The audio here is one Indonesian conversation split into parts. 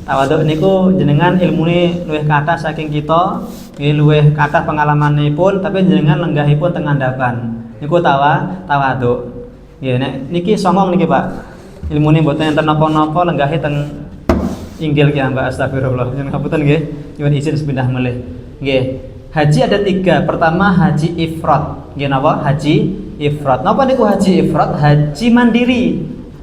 Tawadhu niku jenengan ilmune luwih kathah saking kita, nggih luwih kathah pengalamanipun tapi jenengan lenggahipun teng ngandhapan. Niku tawadhu. Nggih nek niki songong niki Pak. Ilmune mboten enten napa-napa lenggahe teng inggil ki Mbak, astagfirullah. Nyuwun ngapunten nggih. Nyuwun izin sepindah melih. Nggih. Haji ada 3. Pertama haji ifrad. Nggih napa? Haji ifrad. Napa niku haji ifrad? Haji mandiri.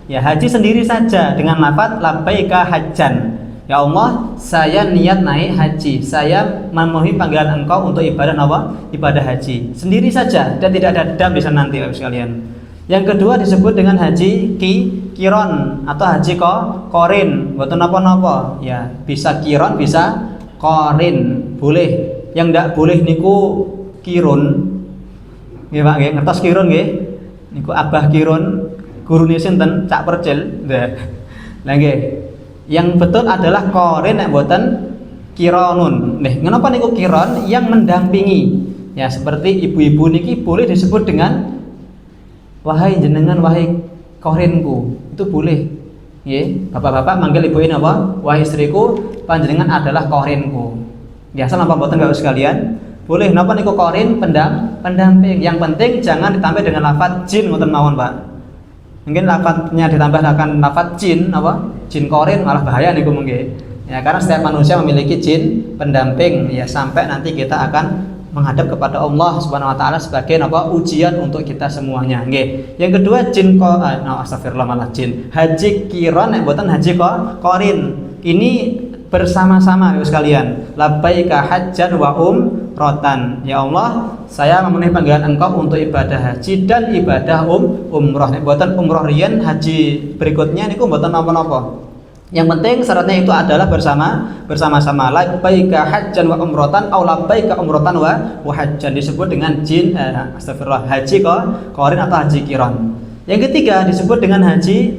Ya, haji sendiri saja dengan lafaz labbaika hajjan. Ya Allah, saya niat naik haji. Saya memenuhi panggilan Engkau untuk ibadah apa? Ibadah haji. Sendiri saja dan tidak ada dam bisa nanti Bapak sekalian. Yang kedua disebut dengan haji kiron atau haji korin. Mboten napa-napa. Ya, bisa kiron, bisa korin. Boleh. Yang ndak boleh niku kirun. Nggih Pak nggih, ngertos kirun nggih? Niku Abah Kirun, gurune sinten? Cak Percil. Lah nggih. Yang betul adalah korin nek mboten kironun. Nih, kenapa niku kiron? Yang mendampingi. Ya, seperti ibu-ibu niki boleh disebut dengan wahai jenengan, wahai korinku. Itu boleh. Nggih, bapak-bapak manggil ibu ini apa? Wahai istriku, panjenengan adalah korinku. Biasa napa mboten Bapak sekalian? Boleh. Napa niku korin? Pendamping. Yang penting jangan ditambah dengan lafaz jin ngoten mawon, Pak. Mungkin lafaznya ditambahkan lafaz jin apa? Jin korin malah bahaya niku mungkin. Ya, karena setiap manusia memiliki jin pendamping ya sampai nanti kita akan menghadap kepada Allah Subhanahu wa taala sebagai apa? Ujian untuk kita semuanya. Nggih. Yang kedua jin astagfirullah malah jin. Haji kiron nek mboten haji korin. Ini bersama-sama Bapak sekalian. Labbaika hajjan wa umratan. Ya Allah, saya memenuhi panggilan Engkau untuk ibadah haji dan ibadah umrah. Nek mboten umrah riyen, haji berikutnya niku mboten napa-napa. Yang penting syaratnya itu adalah bersama-sama. Labbaika hajjan wa umratan au labbaika umratan wa hajjan disebut dengan jin astagfirullah haji qarin atau haji kiron. Yang ketiga disebut dengan haji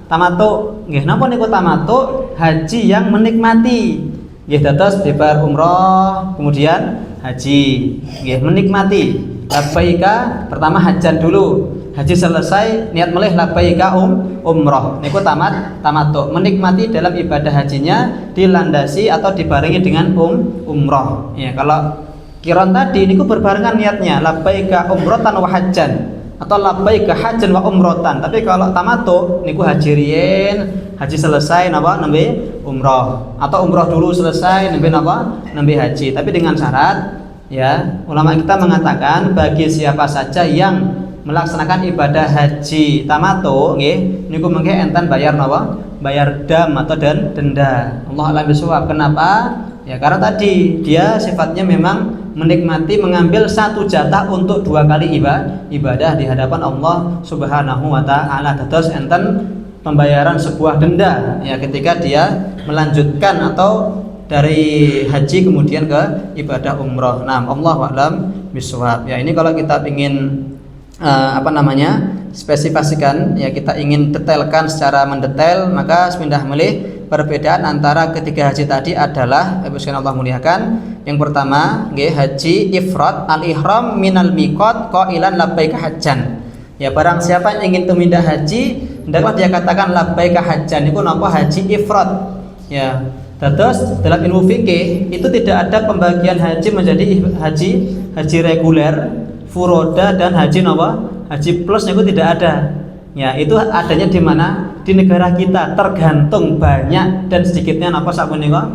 tamattu. Nggih, napa niku tamattu? Haji yang menikmati. Nggih, dados dibar umroh kemudian haji. Nggih, menikmati. Labbaika pertama hajjan dulu. Haji selesai niat melih labbaika umroh. Niku tamattu. Menikmati dalam ibadah hajinya dilandasi atau dibarengi dengan umroh. Ya, kalau kiron tadi niku berbarengan niatnya labbaika umratan wa hajjan atau labbaika hajjan wa umratan. Tapi kalau tamattu niku haji riyen, haji selesai napa nembe umroh atau umroh dulu selesai nembe napa nembe haji. Tapi dengan syarat ya, ulama kita mengatakan bagi siapa saja yang melaksanakan ibadah haji tamattu nggih niku mengke enten bayar napa? Bayar dam atau denda. Allah a'lam bishawab. Kenapa? Ya karena tadi dia sifatnya memang menikmati mengambil satu jatah untuk 2 kali ibadah di hadapan Allah Subhanahu wa taala. Dados enten pembayaran sebuah denda ya ketika dia melanjutkan atau dari haji kemudian ke ibadah umroh. Nah, Allahu a'lam bishawab. Ya ini kalau kita ingin spesifikasikan ya, kita ingin detailkan secara mendetail, maka sepindah melih perbedaan antara ketiga haji tadi adalah Allah muliakan. Yang pertama nggih haji ifrad al-ihram minal miqat qailan labbaika hajjan. Ya barang siapa yang ingin tumindah haji hendaklah dia katakan labbaika hajjan. Niku napa haji ifrad. Ya, terus dalam ilmu fikih itu tidak ada pembagian haji menjadi haji reguler, furoda dan haji napa? Haji plus itu tidak ada. Ya, itu adanya di mana? Di negara kita, tergantung banyak dan sedikitnya napa sapunika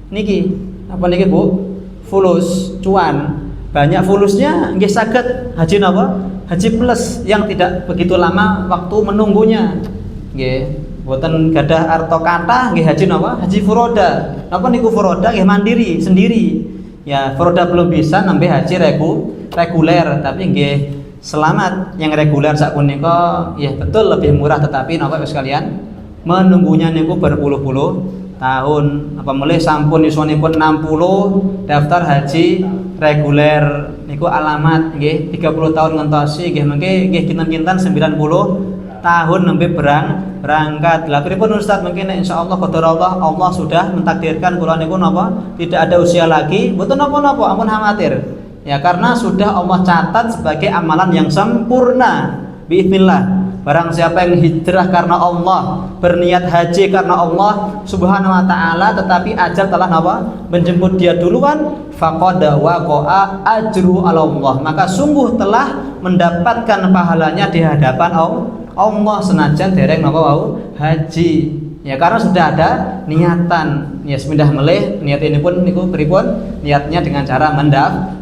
niki. Apa niki, Bu? Fulus, cuan. Banyak fulusnya nggih saged haji napa? Haji plus yang tidak begitu lama waktu menunggunya. Nggih. Boten gadah arto kata nggih haji napa? Haji furoda. Napa niku furoda nggih mandiri, sendiri. Ya, furoda belum bisa nambah haji reguler, tapi nggih selamat yang reguler sapunika ya betul lebih murah, tetapi napa sekalian menunggunya niku berpuluh-puluh tahun. Apa mulai sampun yuswanipun 60 daftar haji reguler niku alamat nggih 30 tahun ngentosi nggih mengke nggih kinten-kinten 90 tahun nembe berangkat. Lah pripun Ustaz, mungkin insyaallah qadarullah Allah sudah mentakdirkan kula niku napa tidak ada usia lagi, mboten napa-napa, ampun khawatir. Ya karena sudah Allah catat sebagai amalan yang sempurna biidznillah. Barang siapa yang hijrah karena Allah, berniat haji karena Allah Subhanahu wa taala, tetapi ajal telah menjemput dia duluan, faqad waqa'a ajru 'ala Allah, maka sungguh telah mendapatkan pahalanya di hadapan Allah senajan dereng haji. Ya karena sudah ada niatan. Ya sepindah melih niat ini pun niku pripun? Niatnya dengan cara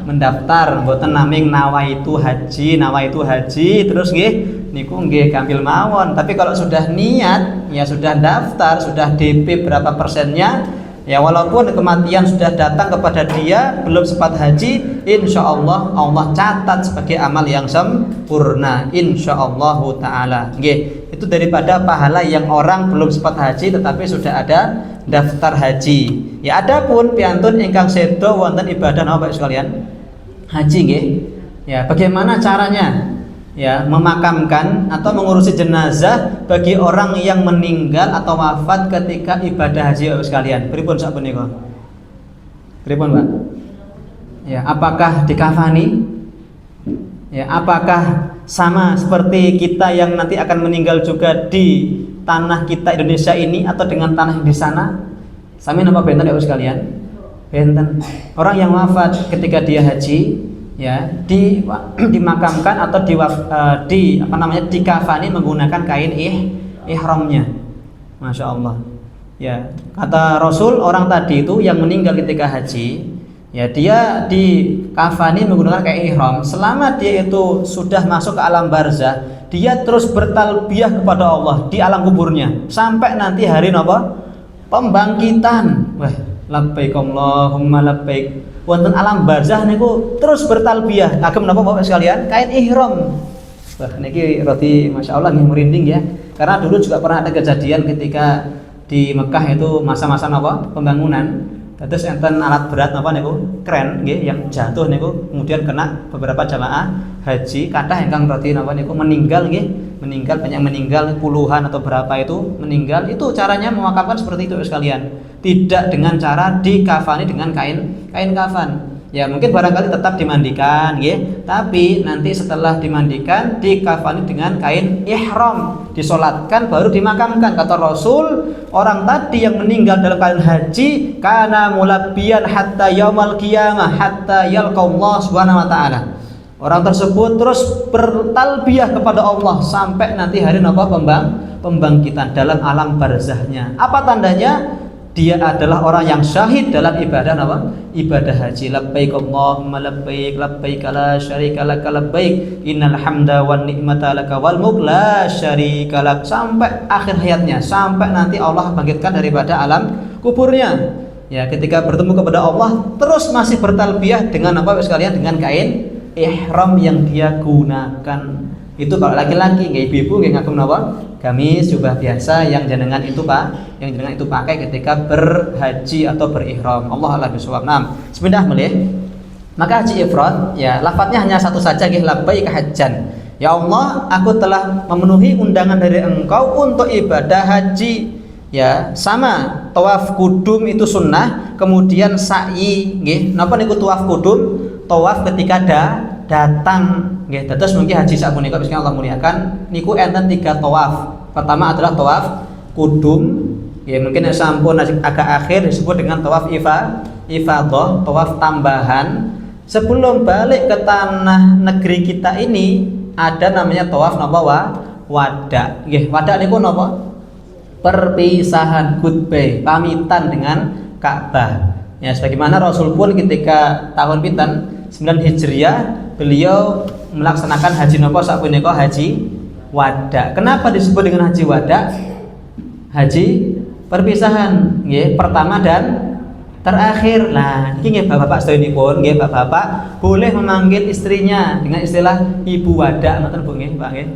mendaftar, mboten naming nawaitu haji terus nggih niku nggih gampil mawon. Tapi kalau sudah niat, ya sudah daftar, sudah DP berapa persennya, ya walaupun kematian sudah datang kepada dia belum sempat haji, insyaallah Allah catat sebagai amal yang sempurna insyaallah taala. Nggih. Itu daripada pahala yang orang belum sempat haji tetapi sudah ada daftar haji. Ya adapun piantun ingkang sedo wonten ibadah napa Bapak sekalian? Haji nggih. Ya bagaimana caranya? Ya memakamkan atau mengurusi jenazah bagi orang yang meninggal atau wafat ketika ibadah haji Bapak sekalian. Pripun sak punika? Pripun, Pak? Ya, apakah dikafani? Ya, apakah sama seperti kita yang nanti akan meninggal juga di tanah kita Indonesia ini atau dengan tanah di sana? Sami napa benten ya sekalian? Benten. Orang yang wafat ketika dia haji, ya dimakamkan atau dikafani menggunakan kain ihramnya. Masya Allah. Ya, kata Rasul orang tadi itu yang meninggal ketika haji, ya dia dikafani menggunakan kain ihram. Selama dia itu sudah masuk ke alam barzah, dia terus bertalbiyah kepada Allah di alam kuburnya sampai nanti hari pembangkitan. Wah, labbaik Allahumma labbaik. Wonten alam barzah niku terus bertalbiyah. Kagem napa Bapak sekalian? Kain ihram. Wah, niki roti Masya Allah nih merinding ya. Karena dulu juga pernah ada kejadian ketika di Mekah itu masa-masa pembangunan. Terus enten alat berat niku kren nggih yang jatuh niku kemudian kena beberapa jamaah haji kathah ingkang roti niku meninggal nggih, banyak meninggal puluhan atau berapa itu meninggal. Itu caranya memakamkan seperti itu sekalian. Tidak dengan cara dikafani dengan kain kafan. Ya mungkin barangkali tetap dimandikan nggih, tapi nanti setelah dimandikan dikafani dengan kain ihram, disolatkan baru dimakamkan. Kata Rasul, orang tadi yang meninggal dalam keadaan haji kana mulabbiyan hatta yaumal qiyamah hatta yalqallah subhanahu wa ta'ala. Orang tersebut terus bertalbiyah kepada Allah sampai nanti hari pembangkitan dalam alam barzahnya. Apa tandanya? Dia adalah orang yang syahid dalam ibadah ibadah haji. Labbaik Allahumma labbaik, labbaik la syarika lak labbaik, innal hamda wan ni'mata laka wal mulk la syarika lak, sampai akhir hayatnya, sampai nanti Allah bangkitkan daripada alam kuburnya. Ya, ketika bertemu kepada Allah terus masih bertalbiyah dengan apa sekalian? Dengan kain ihram yang dia gunakan. Itu kalau laki-laki, nggih ibu-ibu nggih ngagem napa? Gamis jubah biasa yang jenengan itu pakai ketika berhaji atau berihram. Allah a'lam bishawab. Nah, sepindah melih. Maka haji ifrad ya lafadznya hanya satu saja nggih, labbaik hajjan. Ya Allah, aku telah memenuhi undangan dari Engkau untuk ibadah haji. Ya, sama tawaf kudum itu sunnah, kemudian sa'i nggih. Napa niku tawaf kudum? Tawaf ketika datang nggih. Terus mungkin haji sapunika bismillah Allah muliakan niku enten 3 tawaf. Pertama adalah tawaf kudum, ya mungkin sampun agak akhir disebut dengan tawaf ifadah, tawaf tambahan. Sebelum balik ke tanah negeri kita ini ada namanya tawaf wada. Nggih, wada niku napa? Perpisahan, goodbye, pamitan dengan Ka'bah. Ya sebagaimana Rasul pun ketika tahun pinten 9 Hijriah beliau melaksanakan haji napa sapunika haji wada. Kenapa disebut dengan haji wada? Haji perpisahan, nggih, pertama dan terakhir. Nah, iki nggih Bapak-bapak sedherekipun, nggih Bapak-bapak boleh memanggil istrinya dengan istilah ibu wada, ngoten Bu nggih, Pak nggih.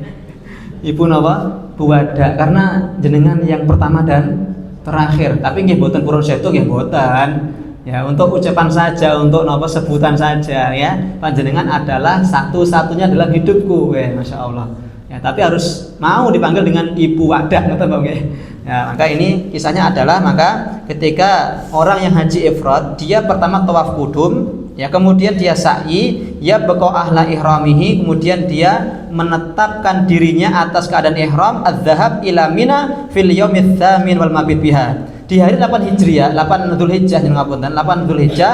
Ibu napa? Bu wada, karena jenengan yang pertama dan terakhir. Tapi nggih boten purun setu nggih boten. Ya, untuk ucapan saja, untuk napa sebutan saja ya. Panjenengan adalah satu-satunya dalam hidupku. Masya Allah. Ya, tapi harus mau dipanggil dengan ibu wadah, ngoten Pak nggih. Ya, maka ini kisahnya adalah maka ketika orang yang haji ifrad, dia pertama tawaf kudum, Ya, kemudian dia sa'i, ya baqa ahla ihramihi, kemudian dia menetapkan dirinya atas keadaan ihram adzhab ila Mina fil yaumits tsamin wal mabit biha. Di hari 8 Hijriah, 8 Dzulhijjah ngapunten, 8 Dzulhijjah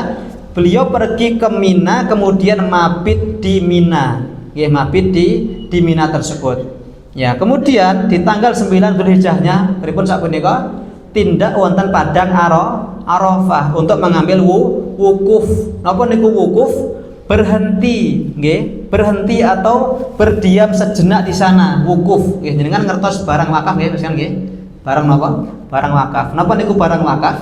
beliau pergi ke Mina kemudian mabit di Mina. Nggih, mabit di Mina tersebut. Ya, kemudian di tanggal 9 Dzulhijjahnya pripun sapunika tindak wonten padang Arafah untuk mengambil wukuf. Napa niku wukuf? Berhenti, nggih, berhenti atau berdiam sejenak di sana, wukuf. Nggih, jenengan ngertos barang wakaf nggih, misalkan nggih. Barang napa? Barang wakaf. Napa niku barang wakaf?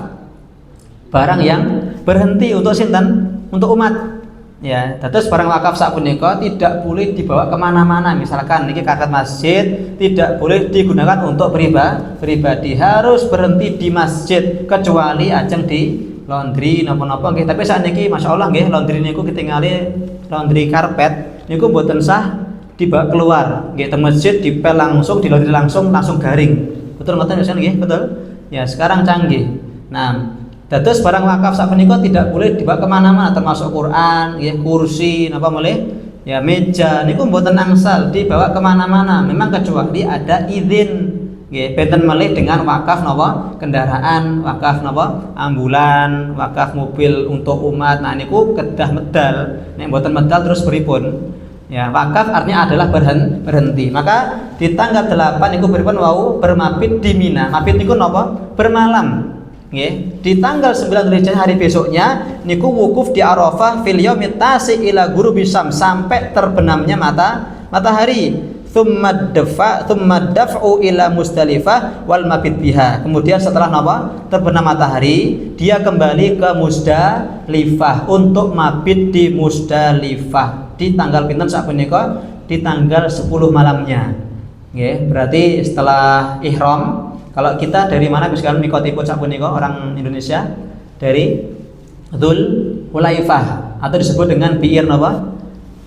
Barang yang berhenti untuk sinten? Untuk umat. Ya, terus barang wakaf sapunika tidak boleh dibawa kemana-mana. Misalkan niki karpet masjid tidak boleh digunakan untuk pribadi, harus berhenti di masjid kecuali ajeng di laundry napa-napa nggih. Tapi saat niki masyaallah nggih, laundry niku ketingali laundry karpet niku mboten sah dibawa keluar nggih, teng masjid dipel langsung, di laundry langsung garing. Betul ngoten nggih, betul. Ya, sekarang canggih. Nah, terus barang wakaf sapunika tidak boleh dibawa kemana-mana, termasuk Quran, ya, kursi, napa boleh, ya, meja, niku mboten angsal dibawa kemana-mana. Memang kecuali ada izin, ya, benten malih dengan wakaf napa kendaraan, wakaf napa ambulan, wakaf mobil untuk umat. Nah niku kedah medal, nek mboten medal terus pripun? Ya, wakaf artinya adalah berhenti. Maka di tanggal 8 niku pripun wau bermabit di Mina. Mabit niku napa? Bermalam. Nggih, di tanggal 9 Dzulhijjah hari besoknya niku wukuf di Arafah fil yaumit tasi ila ghurubi syams, sampai terbenamnya matahari. Tsumma daf'u ila Musdalifah wal mabit biha. Kemudian setelah napa? Terbenam matahari, dia kembali ke Musdalifah untuk mabit di Musdalifah di tanggal pinten sapunika? Di tanggal 10 malamnya. Nggih, berarti setelah ihram. Kalau kita dari mana misalkan mikotipun sapunika orang Indonesia? Dari Dzul Hulaifah atau disebut dengan Bi'ir napa?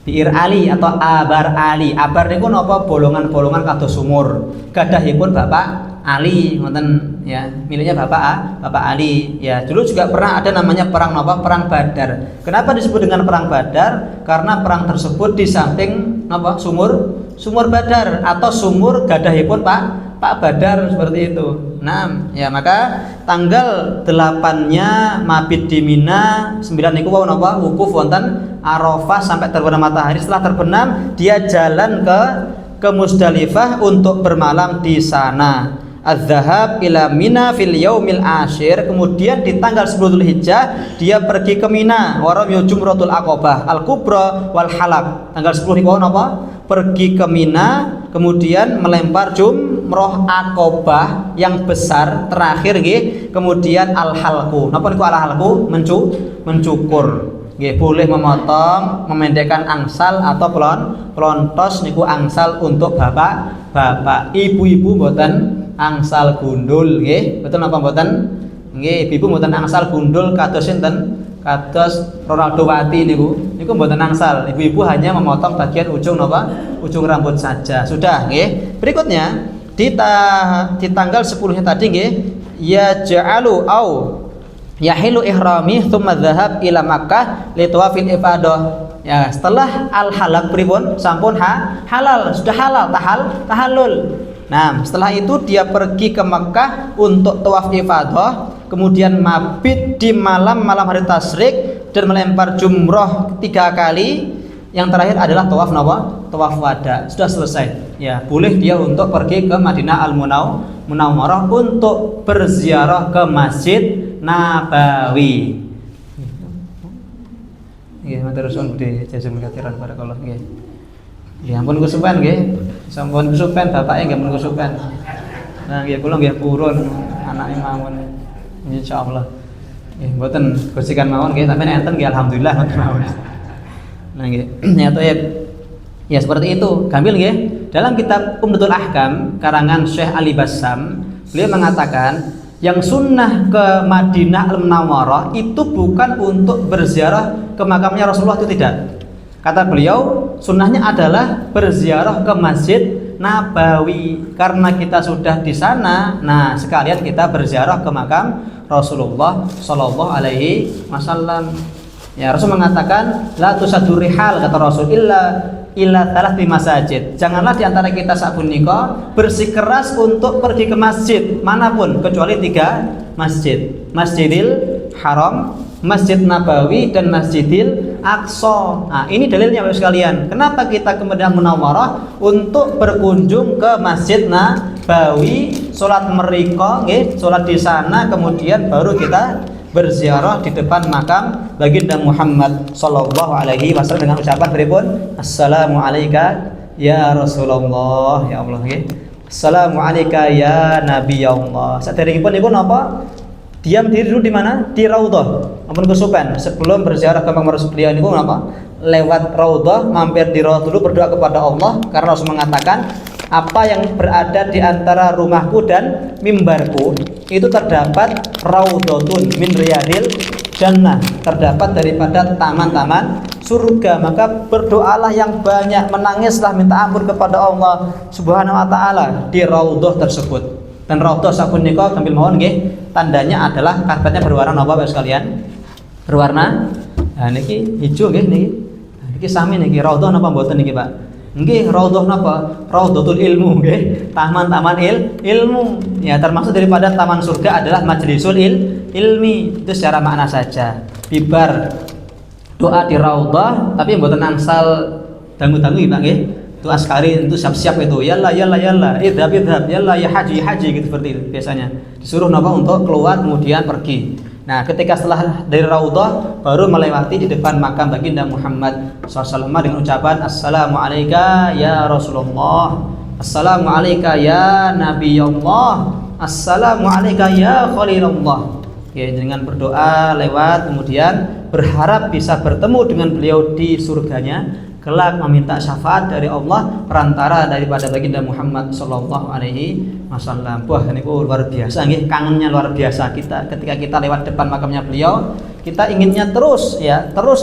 Bi'ir Ali atau Abar Ali. Abar niku napa? Bolongan-bolongan kados sumur. Gadahipun Bapak Ali, ngoten ya, miliknya Bapak Ali. Ya, dulu juga pernah ada namanya perang napa? Perang Badar. Kenapa disebut dengan perang Badar? Karena perang tersebut di samping napa? Sumur Badar atau sumur gadahipun Pak Badar, seperti itu. Nah, ya, maka tanggal 8-nya mabit di Mina, 9 niku wau napa? Wukuf wonten Arafah sampai terbenam matahari. Setelah terbenam dia jalan ke Musdalifah untuk bermalam di sana. Az-zahab ila Mina fil yaumil asyir. Kemudian di tanggal 10 Dzulhijjah dia pergi ke Mina, waram yujumratul aqabah al-kubra wal halaq. Tanggal 10 niku napa? Pergi ke Mina, kemudian melempar jumroh Aqobah yang besar terakhir nggih, kemudian al-halqu. Napa niku al-halqu? Mencukur. Nggih, boleh memotong, memendekkan angsal atau pelontos niku angsal untuk bapak. Ibu-ibu mboten angsal gundul nggih. Betul napa mboten? Nggih, ibu mboten angsal gundul kados sinten? Kados Ronaldo Wati niku mboten angsal. Ibu-ibu hanya memotong bagian ujung napa? Ujung rambut saja. Sudah nggih. Berikutnya di tanggal 10-nya tadi nggih, ya ja'alu au yahilu ihrami tsumma dzahab ila Makkah li tawafil ifadah. Ya, setelah al-halal pripun? Sampun halal, sudah halal, tahallul. Nah, setelah itu dia pergi ke Makkah untuk tawaf ifadah, kemudian mabit di malam hari tasyrik dan melempar jumroh 3 kali. Yang terakhir adalah tawaf napa? Tawaf wada. Sudah selesai. Ya, boleh dia untuk pergi ke Madinah Al-Munawwarah untuk berziarah ke Masjid Nabawi. Nggih, matur suwun Budi jazam katiran barakallahu nggih. Ya ampun kusupen nggih. Sampun kusupen bapake nggih mun kusupen. Nah, nggih kula nggih purun anake mawon. Insyaallah. Nggih, mboten bersihkan mawon nggih, tapi nek enten nggih alhamdulillah mboten mawon. Nah nggih, ya seperti itu. Gambil nggih. Dalam kitab Umdatul Ahkam karangan Syekh Ali Bassam, beliau mengatakan yang sunnah ke Madinah Al-Munawwarah itu bukan untuk berziarah ke makamnya Rasulullah, itu tidak. Kata beliau, sunnahnya adalah berziarah ke Masjid Nabawi. Karena kita sudah di sana, nah sekalian kita berziarah ke makam Rasulullah Shallallahu Alaihi Wasallam. Ya, Rasul mengatakan la tusaddu rihal, kata Rasul, illa thalathi masajid. Janganlah di antara kita saat punika bersikeras untuk pergi ke masjid manapun kecuali 3 masjid. Masjidil Haram, Masjid Nabawi, dan Masjidil Aqsa. Nah, ini dalilnya Bapak sekalian. Kenapa kita ke Madinah Munawwarah untuk berkunjung ke Masjid Nabawi, salat mereka, salat di sana, kemudian baru kita berziarah di depan makam baginda Muhammad sallallahu alaihi wasallam dengan ucapan beripun, assalamu alayka ya Rasulullah, ya Allah nggih. Assalamu alayka ya Nabi Allah. Saderengipun niku napa? Diam diri dulu di mana? Di Raudhah. Ampun kesupen sebelum berziarah ke makam Rasul beliau niku napa? Lewat Raudhah, mampir di Raudhah dulu, berdoa kepada Allah karena Rasul mengatakan apa yang berada di antara rumahku dan mimbarku itu terdapat raudhatun min riyadil jannah, terdapat daripada taman-taman surga. Maka berdoalah yang banyak, menangislah, minta ampun kepada Allah Subhanahu wa taala di raudhah tersebut. Dan raudhah sapunika gambil mawon nggih, tandanya adalah karpetnya berwarna napa Bapak sekalian? Berwarna niki hijau nggih niki. Niki sami niki raudhah napa mboten niki, Pak? Nggih, raudhah napa? Raudhatul ilmu nggih, taman-taman ilmu. Ya, termasuk daripada taman surga adalah majlisul ilmi. Itu secara makna saja. Bibar doa di raudhah tapi mboten angsal dangu-dangu Pak nggih. Itu askari itu siap-siap itu. Yalla idhab, yalla ya haji gitu, seperti itu biasanya. Disuruh napa untuk keluar kemudian pergi. Nah, ketika setelah dari raudhah baru melewati di depan makam baginda Muhammad SAW dengan ucapan assalamu alayka ya Rasulullah, assalamu alayka ya Nabi Allah, assalamu alayka ya Khalilullah. Ya, dengan berdoa lewat kemudian berharap bisa bertemu dengan beliau di surganya, kelak meminta syafaat dari Allah perantara daripada baginda Muhammad sallallahu alaihi wasallam. Wah, niku luar biasa nggih, kangennya luar biasa kita ketika kita lewat depan makamnya beliau. Kita inginnya terus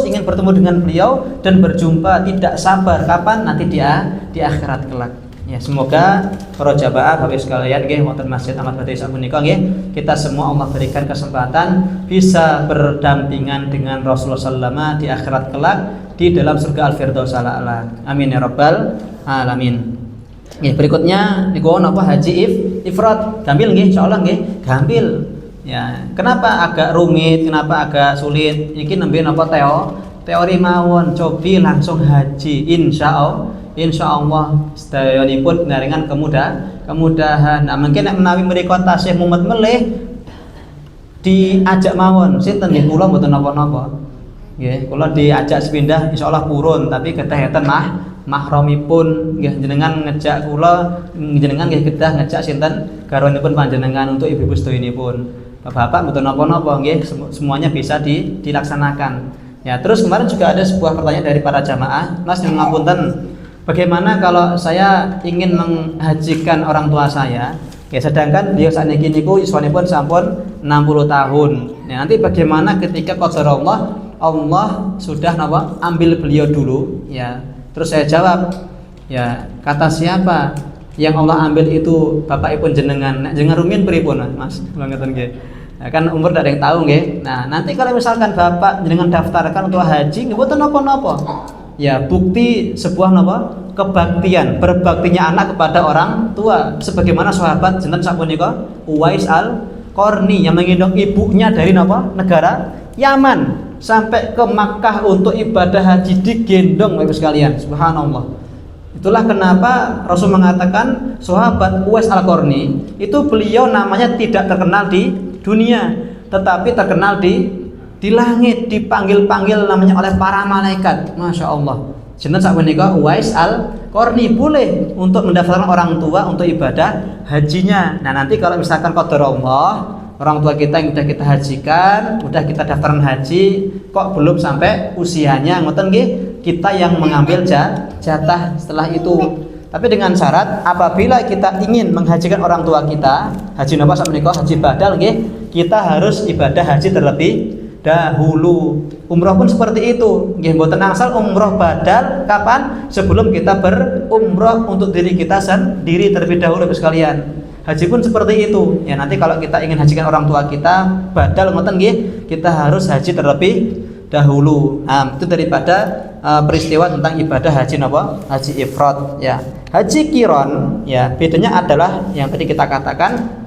ingin bertemu dengan beliau dan berjumpa, tidak sabar kapan nanti dia di akhirat kelak. Ya, semoga para jamaah Bapak sekalian nggih wonten Masjid Ahmad Badawi sapunika nggih, kita semua Allah berikan kesempatan bisa berdampingan dengan Rasulullah sallallahu alaihi wasallam di akhirat kelak di dalam surga Al-Firdaus al-A'la. Amin ya rabbal alamin. Nggih, berikutnya niku napa haji ifrad. Gampil nggih, insyaallah nggih, gampil. Ya, kenapa agak rumit, kenapa agak sulit? Iki nembe napa teori mawon, cobi langsung haji insyaallah sedayonipun naringan kemudahan. Nah, mungkin nek menawi mriku tasih mumet melih diajak mawon sinten nggih, kula mboten napa-napa. Nggih, kula diajak sepindah insyaallah purun, tapi ketaheten mahramipun nggih, jenengan ngejak kula, jenengan nggih kedah ngejak sinten garwanipun panjenengan untuk ibu-ibu sedoyonipun. Bapak mboten napa-napa nggih, semuanya bisa dilaksanakan. Ya, terus kemarin juga ada sebuah pertanyaan dari para jamaah, Mas yang ngapunten, bagaimana kalau saya ingin menghajikan orang tua saya? Ya, sedangkan beliau saat ini niku yuswanipun sampun 60 tahun. Ya, nanti bagaimana ketika qadarullah Allah sudah napa ambil beliau dulu, ya. Terus saya jawab, ya, kata siapa yang Allah ambil itu bapakipun jenengan. Nek jenengan rumiyin pripun, Mas? Kula ngeten nggih. Nah, kan umur tidak ada yang tahu nggih. Nah, nanti kalau misalkan bapak jenengan daftarkan untuk haji mboten napa-napa. Ya, bukti sebuah napa? Kebaktian, berbaktinya anak kepada orang tua. Sebagaimana sahabat jenengan sapunika Uwais Al-Qarni yang menggendong ibunya dari napa? Negara Yaman sampai ke Makkah untuk ibadah haji digendong Bapak sekalian. Subhanallah. Itulah kenapa Rasul mengatakan sahabat Uwais Al-Qarni itu beliau namanya tidak terkenal di dunia, tetapi terkenal di langit, dipanggil-panggil namanya oleh para malaikat. Masya Allah. Jenengan sakmenika Uwais Al-Qarni boleh untuk mendaftarkan orang tua untuk ibadah hajinya. Nah, nanti kalau misalkan qadarullah orang tua kita yang sudah kita hajikan, sudah kita daftarkan haji, kok belum sampai usianya, ngoten nggih, kita yang mengambil jatah setelah itu. Tapi dengan syarat apabila kita ingin menghajikan orang tua kita, haji napa sakmenika, haji badal nggih, kita harus ibadah haji terlebih dahulu. Umroh pun seperti itu nggih, mboten angsal umroh badal kapan? Sebelum kita berumroh untuk diri kita sendiri terlebih dahulu sekalian. Haji pun seperti itu. Ya, nanti kalau kita ingin hajikan orang tua kita badal ngoten nggih, kita harus haji terlebih dahulu. Nah, itu daripada peristiwa tentang ibadah haji napa? Haji ifrad ya. Haji qiron ya, bedanya adalah yang tadi kita katakan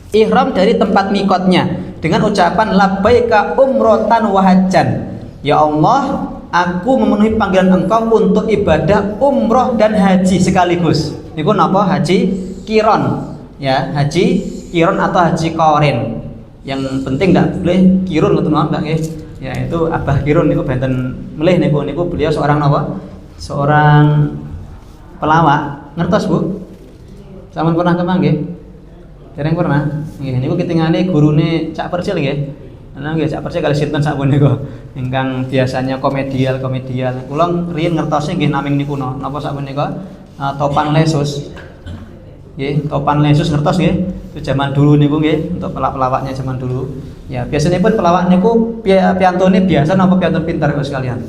ihram dari tempat mikotnya dengan ucapan labbaika umrotan wa hajjan. Ya Allah, aku memenuhi panggilan Engkau untuk ibadah umroh dan haji sekaligus. Niku napa? Haji qiron. Ya, haji qiron atau haji qarin. Yang penting ndak boleh kirun ngoten mawon Mbak nggih. Ya, itu Abah Kirun niku benten melih niku beliau seorang napa? Seorang pelawak. Ngertos, Bu? Sampun pernah kemang nggih? Dereng pernah. Nggih, niku ketingane gurune Cak Percil nggih. Nah, nggih Cak Percil kali sinten sakpun niku. Ingkang biasanya komedial. Kula riyen ngertose nggih naming niku napa sakpun niku? Topan Lesus. Nggih, Topan Lesus ngertos nggih? Itu zaman dulu niku nggih, untuk pelawaknya zaman dulu. Ya, biasanya pun pelawak niku piantone biasa napa piantun pinter kok sekalian.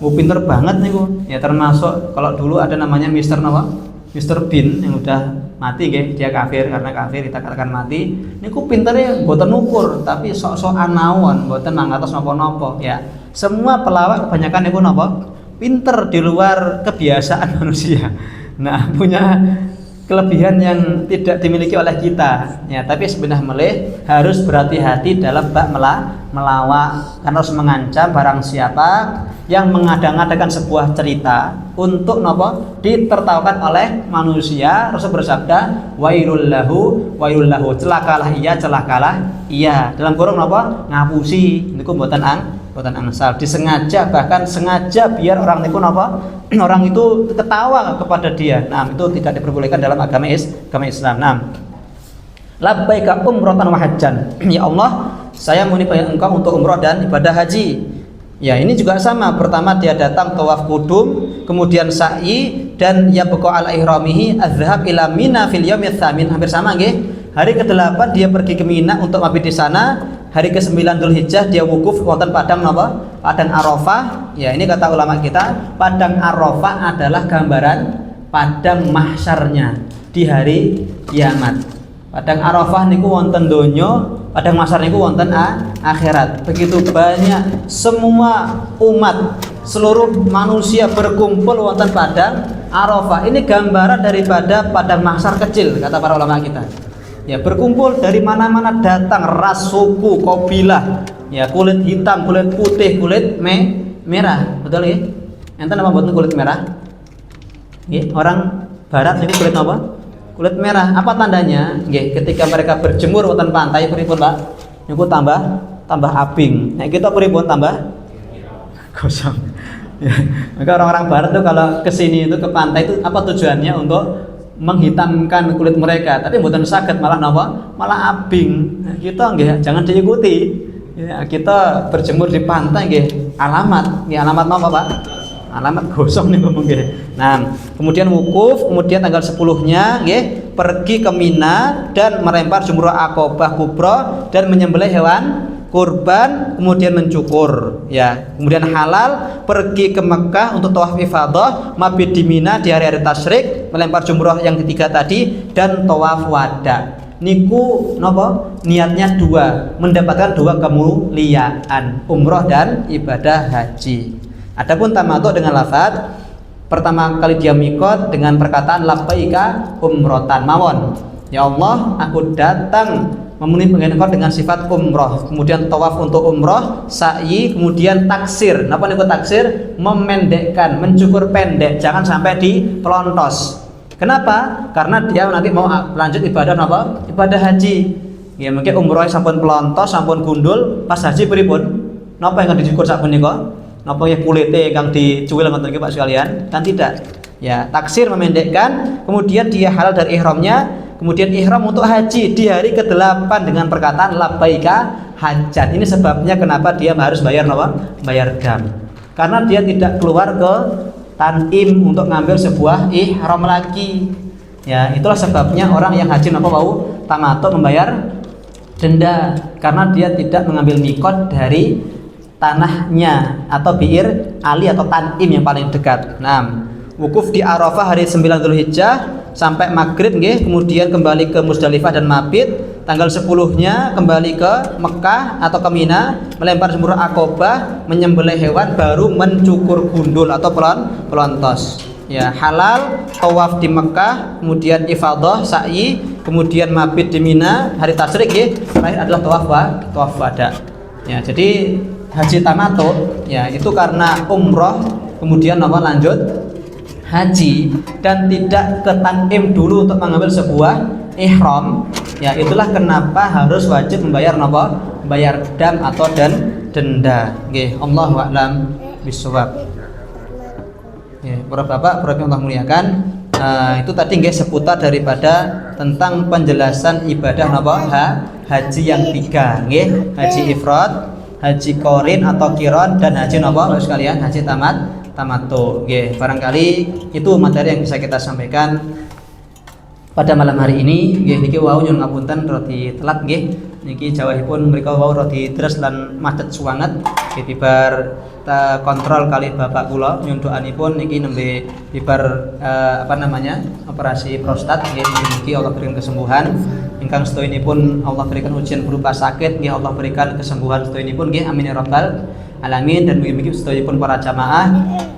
Pinter banget niku. Ya termasuk kalau dulu ada namanya Mister napa? Mister Bean yang udah mati nggih, dia kafir, karena kafir kita katakan mati. Niku pintere mboten ukur, tapi sok-sokan mawon, mboten mangatos napa-napa ya. Semua pelawak kebanyakan niku napa? Pinter di luar kebiasaan manusia. Nah, punya kelebihan yang tidak dimiliki oleh kita ya, tapi sebenarnya melih harus berhati-hati dalam bab melawak, karena harus mengancam barang siapa yang mengadang-adakan sebuah cerita untuk nopo ditertawakan oleh manusia. Rasul bersabda wailul lahu, celakalah ia dalam kurung nopo ngapusi niku mboten angsal, disengaja, bahkan sengaja biar orang niku napa? Orang itu ketawa kepada dia. Nah, itu tidak diperbolehkan dalam agama Islam. Nah, labbaika umratan wa hajjan. Ya Allah, saya memenuhi panggilan Engkau untuk umrah dan ibadah haji. Ya, ini juga sama. Pertama dia datang tawaf qudum, kemudian sa'i, dan yabqa ala ihramihi azhab ila Mina fil yaumil tsamin. Hampir sama nggih. Hari ke-8 dia pergi ke Mina untuk mabit di sana. Hari ke-9 Dzulhijjah dia wukuf wonten padang napa? Padang Arafah. Ya, ini kata ulama kita, padang Arafah adalah gambaran padang mahsyarnya di hari kiamat. Padang Arafah niku wonten donya, padang mahsyar niku wonten akhirat. Begitu banyak semua umat, seluruh manusia berkumpul wonten padang Arafah. Ini gambaran daripada padang mahsyar kecil kata para ulama kita. Ya, berkumpul dari mana-mana datang, ras, suku, kabilah, ya, kulit hitam, kulit putih, kulit merah, betul ya? Enten apa buat kulit merah? Ya, orang barat niku kulit apa? Kulit merah. Apa tandanya? Ya, ketika mereka berjemur wonten pantai pripun, Pak? Niku tambah abing. Nek kita pripun tambah gosong. Ya, maka orang-orang barat tuh kalau kesini itu ke pantai itu apa tujuannya? Untuk menghitamkan kulit mereka, tapi mboten saged malah napa? Malah abing. Nah, kita nggih jangan diikuti. Ya, kita berjemur di pantai nggih alamat napa, Pak? Alamat gosong nih ngomong nggih. Nah, kemudian wukuf, kemudian tanggal 10-nya nggih pergi ke Mina dan melempar jumrah Aqabah Kubra dan menyembelih hewan kurban, kemudian mencukur ya, kemudian halal pergi ke Mekah untuk tawaf ifadah, mabit di Mina di hari-hari tasyrik, melempar jumrah yang ketiga tadi, dan tawaf wada. Niku nopo niatnya dua, mendapatkan dua kemuliaan, umroh dan ibadah haji. Adapun tamattu dengan lafaz pertama kali dia mikot dengan perkataan labbaika umrotan mawon. Ya Allah, aku datang memenuhi panggilan Engkau dengan sifat umroh, kemudian tawaf untuk umroh, sa'i, kemudian taksir. Napa niku taksir? Memendekkan, mencukur pendek, jangan sampai dipelontos. Kenapa? Karena dia nanti mau lanjut ibadah napa? Ibadah haji. Ya mungkin umroh sampun pelontos, sampun gundul, pas haji pripun? Napa yang dicukur sak punika? Napa ya kulite ingkang dicuwil ngoten iki Pak sekalian? Kan tidak. Ya, taksir memendekkan, kemudian dia halal dari ihramnya, kemudian ihram untuk haji di hari ke-8 dengan perkataan labbaika hajjan. Ini sebabnya kenapa dia harus bayar apa? Bayar dam. Karena dia tidak keluar ke Tanim untuk ngambil sebuah ihram lagi. Ya, itulah sebabnya orang yang haji napa wau tamattu membayar denda karena dia tidak mengambil mikot dari tanahnya atau biir ali atau Tanim yang paling dekat. Nah, wukuf di Arafah hari 9 Dzulhijjah, sampai maghrib nggih, kemudian kembali ke Musdalifah dan mabit. Tanggal 10-nya kembali ke Mekah atau ke Mina, melempar jumroh Aqobah, menyembelih hewan, baru mencukur gundul atau pelontos. Ya, halal tawaf di Mekah, kemudian ifadah, sa'i, kemudian mabit di Mina, hari tasyrik nggih, terakhir adalah tawaf wada. Ya, jadi haji tamattu ya itu karena umroh kemudian lanjut haji dan tidak ke tan'im dulu untuk mengambil sebuah ihram. Ya, itulah kenapa harus wajib membayar bayar dam atau denda. Nggih, Allahu a'lam bishawab. Ya, para bapak, para yang Allah muliakan, itu tadi nggih seputar daripada tentang penjelasan ibadah haji yang 3 nggih, haji ifrad, haji qorin atau kiron, dan haji Bapak sekalian, haji tamattu nggih. Barangkali itu materi yang bisa kita sampaikan pada malam hari ini nggih. Niki wau nyuwun ngapunten roti telat nggih, niki jawahipun mereka wau roti deres lan macet suwanget nggih, bibar kontrol kali bapak kula nyuwun doanipun niki nembe bibar operasi prostat nggih, mugi Allah berikan kesembuhan. Ingkang sedhoyonipun Allah berikan ujian berupa sakit nggih, Allah berikan kesembuhan sedhoyonipun nggih, amin ya rabbal alamin. Dan mugi-mugi sedhoyonipun para jamaah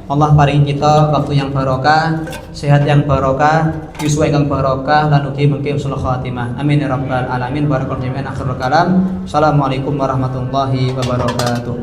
Allah paringi kita waktu yang barokah, sehat yang barokah, yuswa yang barokah, lan ugi mengki husnul khatimah, amin ya rabbal alamin. Barakallahu jami'an, akhirul kalam. Assalamualaikum warahmatullahi wabarakatuh.